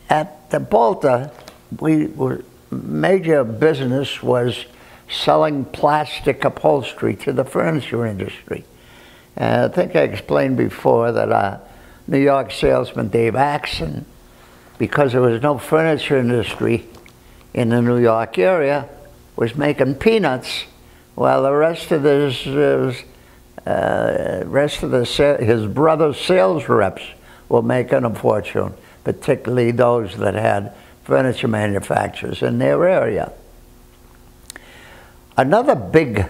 at the Bolta, major business was selling plastic upholstery to the furniture industry. And I think I explained before that our New York salesman, Dave Axon, because there was no furniture industry in the New York area, was making peanuts, while the rest of his brother's sales reps were making a fortune, particularly those that had furniture manufacturers in their area. Another big,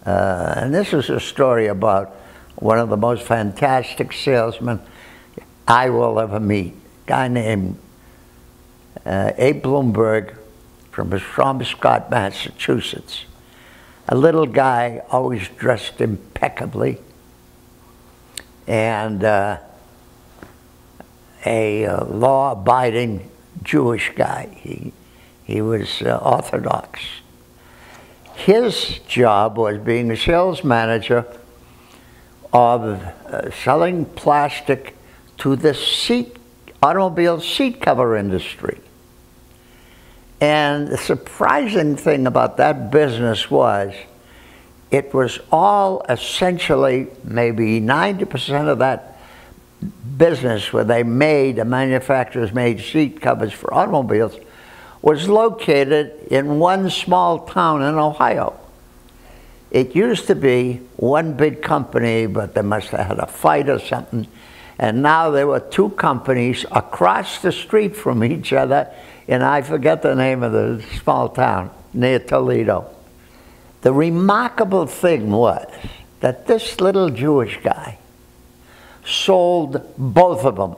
and this is a story about one of the most fantastic salesmen I will ever meet, a guy named Abe Bloomberg from Scott, Massachusetts. A little guy, always dressed impeccably, and a law-abiding Jewish guy. He was Orthodox. His job was being a sales manager of selling plastic to the automobile seat cover industry. And the surprising thing about that business was it was all essentially, maybe 90% of that business where the manufacturers made seat covers for automobiles, was located in one small town in Ohio. It used to be one big company, but they must have had a fight or something. And now there were two companies across the street from each other, and I forget the name of the small town, near Toledo. The remarkable thing was that this little Jewish guy sold both of them.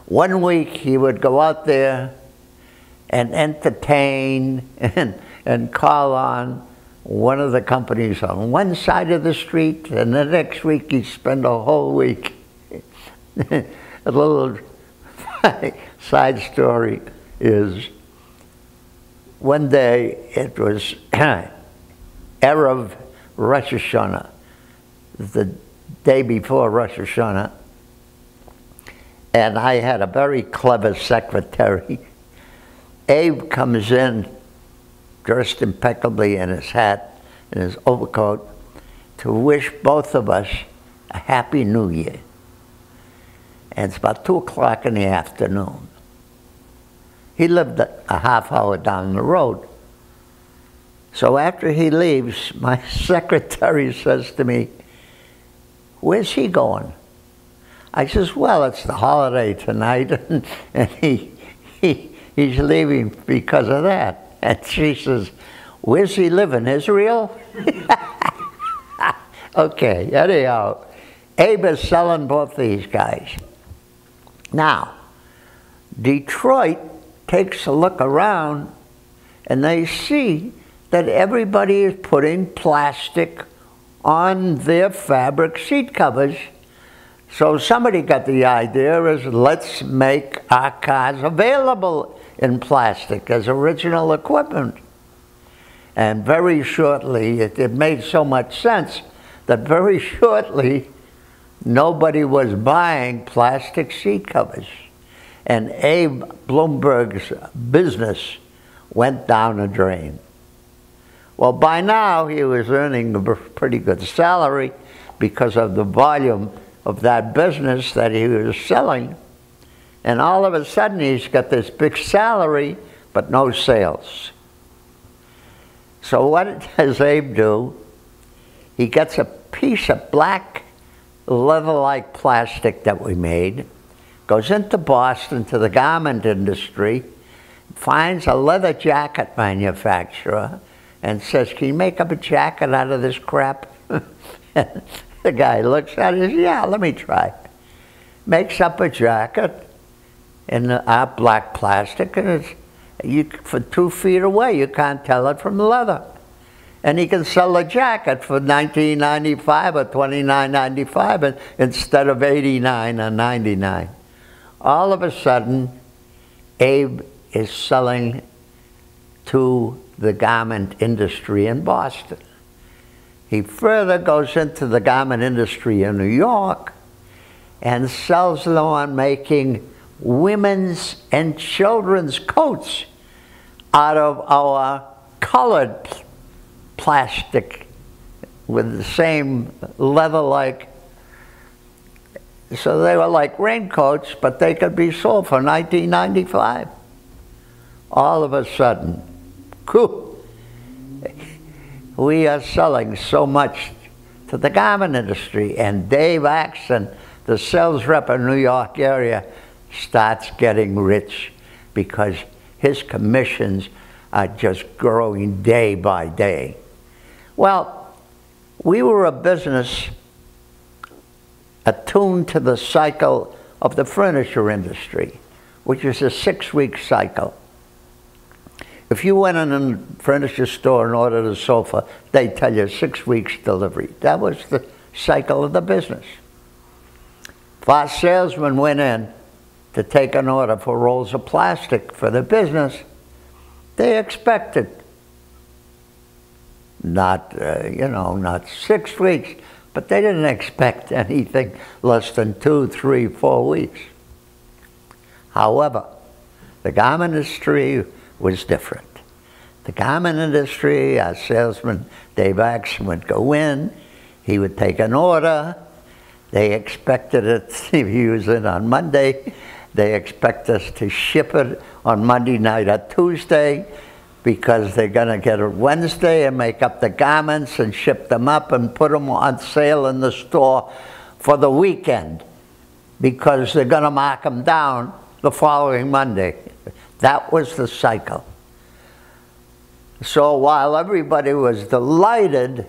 One week he would go out there and entertain and call on one of the companies on one side of the street, and the next week he'd spend a whole week. A little side story is, one day it was Erev Rosh Hashanah, the day before Rosh Hashanah, and I had a very clever secretary. Abe comes in dressed impeccably in his hat and his overcoat to wish both of us a Happy New Year. And it's about 2 o'clock in the afternoon. He lived a half hour down the road. So after he leaves, my secretary says to me, "Where's he going?" I says, "Well, it's the holiday tonight," and he's leaving because of that. And she says, "Where's he live, in Israel?" Okay, anyhow, Abe is selling both these guys. Now, Detroit takes a look around and they see that everybody is putting plastic on their fabric seat covers. So somebody got the idea is, let's make our cars available in plastic as original equipment. And very shortly, it made so much sense that very shortly, nobody was buying plastic seat covers. And Abe Bloomberg's business went down the drain. Well, by now, he was earning a pretty good salary because of the volume of that business that he was selling. And all of a sudden, he's got this big salary, but no sales. So what does Abe do? He gets a piece of black leather-like plastic that we made, goes into Boston to the garment industry, finds a leather jacket manufacturer, and says, "Can you make up a jacket out of this crap?" The guy looks at it and says, "Yeah, let me try." Makes up a jacket in our black plastic, and for 2 feet away, you can't tell it from leather. And he can sell a jacket for $19.95 or $29.95 instead of $89 or $99. All of a sudden, Abe is selling to the garment industry in Boston. He further goes into the garment industry in New York and sells them on making women's and children's coats out of our colored plastic with the same leather-like. So they were like raincoats, but they could be sold for $19.95. All of a sudden, we are selling so much to the garment industry, and Dave Axon, the sales rep in New York area, starts getting rich because his commissions are just growing day by day. Well, we were a business attuned to the cycle of the furniture industry, which is a 6-week cycle. If you went in a furniture store and ordered a sofa, they'd tell you 6 weeks delivery. That was the cycle of the business. If our salesman went in to take an order for rolls of plastic for the business, they expected not 6 weeks, but they didn't expect anything less than 2, 3, 4 weeks. However, the garment industry was different. The garment industry, our salesman, Dave Axon, would go in, he would take an order, they expected it, if he was in on Monday, they expect us to ship it on Monday night or Tuesday, because they're going to get it Wednesday and make up the garments and ship them up and put them on sale in the store for the weekend, because they're going to mark them down the following Monday. That was the cycle. So while everybody was delighted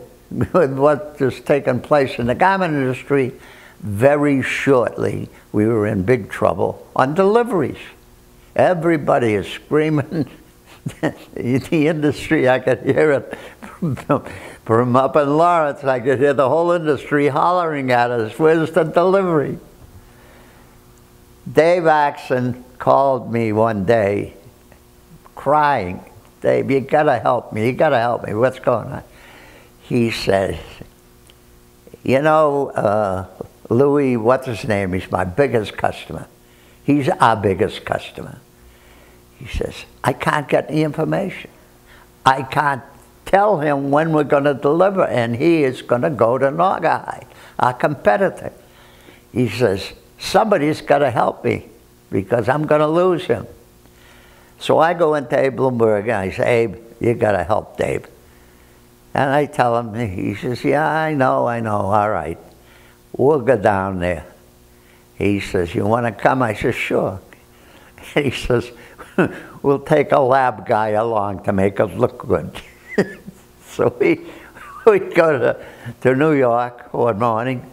with what was taking place in the garment industry, very shortly we were in big trouble on deliveries. Everybody is screaming. The industry, I could hear it from up in Lawrence. I could hear the whole industry hollering at us, "Where's the delivery?" Dave Axon called me one day crying, "Dave, you gotta help me, you gotta help me, what's going on?" He says, "You know, Louis, what's his name, he's my biggest customer. He's our biggest customer." He says, "I can't get the information. I can't tell him when we're going to deliver, and he is going to go to Naugahyde, our competitor." He says, "Somebody's got to help me because I'm going to lose him." So I go into Abe Bloomberg and I say, "Abe, you got to help Dave." And I tell him, he says, "Yeah, I know, all right. We'll go down there." He says, "You want to come?" I said, "Sure." And he says, "We'll take a lab guy along to make us look good." So we go to New York one morning,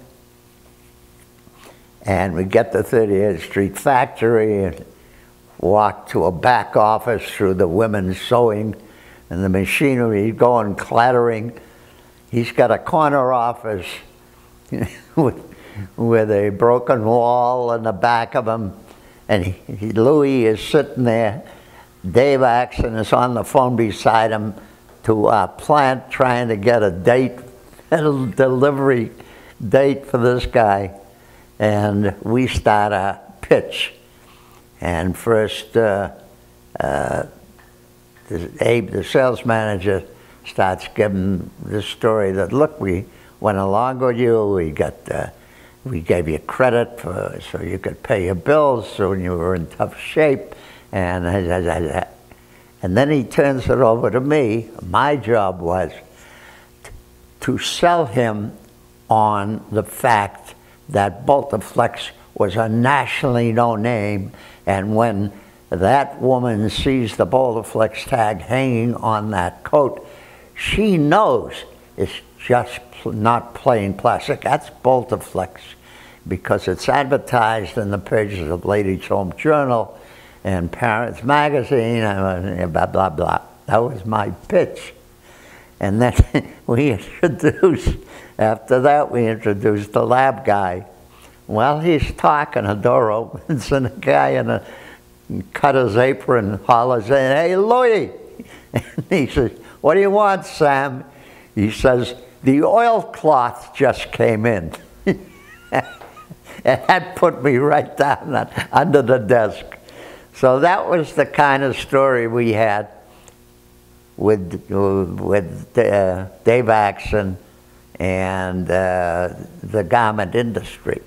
and we get to 38th Street factory and walk to a back office through the women's sewing and the machinery going clattering. He's got a corner office with a broken wall in the back of him. And Louis is sitting there. Dave Axon is on the phone beside him to our plant trying to get a date, a delivery date for this guy. And we start a pitch. And first, Abe, the sales manager, starts giving the story that, "Look, we went along with you, we gave you credit so you could pay your bills so when you were in tough shape," and then he turns it over to me. My job was to sell him on the fact that Bolta was a nationally known name, and when that woman sees the Bolta tag hanging on that coat, she knows it's just not plain plastic. That's Bolta, because it's advertised in the pages of Ladies' Home Journal and Parents Magazine, and blah, blah, blah. That was my pitch. And then after that we introduced the lab guy. Well, he's talking, a door opens, and a guy in a cutter's apron hollers in, "Hey, Louis!" And he says, "What do you want, Sam?" He says, "The oilcloth just came in." And that put me right down under the desk. So that was the kind of story we had with Dave Axon and the garment industry.